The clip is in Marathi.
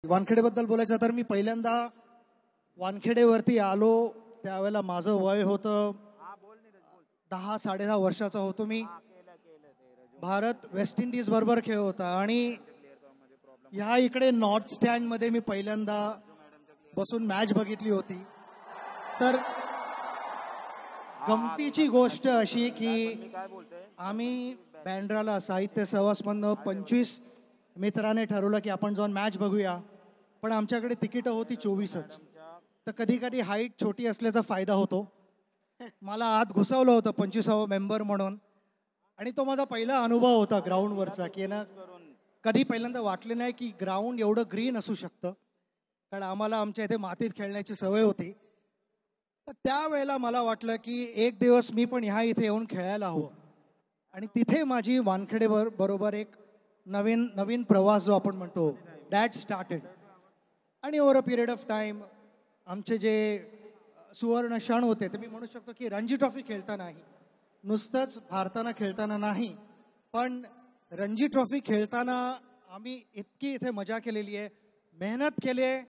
वानखेडेबद्दल बोलायचं तर मी पहिल्यांदा वानखेडेवरती आलो त्यावेळेला माझं वय होतं 10-10.5 वर्षाचा होतो मी. भारत वेस्ट इंडिज बरोबर खेळ होता आणि ह्या इकडे नॉर्थ स्टँड मध्ये मी पहिल्यांदा बसून मॅच बघितली होती. तर गमतीची गोष्ट अशी की आम्ही बँड्राला साहित्य सहवासमधनं 25 मित्राने ठरवलं की आपण जाऊन मॅच बघूया, पण आमच्याकडे तिकीटं होती 24च. तर कधी कधी हाईट छोटी असल्याचा फायदा होतो. मला आत घुसवलं होतं 25वा मेंबर म्हणून, आणि तो माझा पहिला अनुभव होता ग्राउंडवरचा की ना कधी पहिल्यांदा वाटले नाही की ग्राउंड एवढं ग्रीन असू शकतं, कारण आम्हाला आमच्या इथे मातीत खेळण्याची सवय होती. तर त्यावेळेला मला वाटलं की एक दिवस मी पण ह्या इथे येऊन खेळायला हवं, आणि तिथे माझी वानखेडे बरोबर एक नवीन नवीन प्रवास जो आपण म्हणतो दॅट स्टार्टेड. आणि over a period of time आमचे जे सुवर्ण क्षण होते ते मी म्हणू शकतो की रणजी ट्रॉफी खेळतानाही, नुसतंच भारतानं खेळताना नाही, पण रणजी ट्रॉफी खेळताना आम्ही इतकी इथे मजा केलेली आहे, मेहनत केली आहे.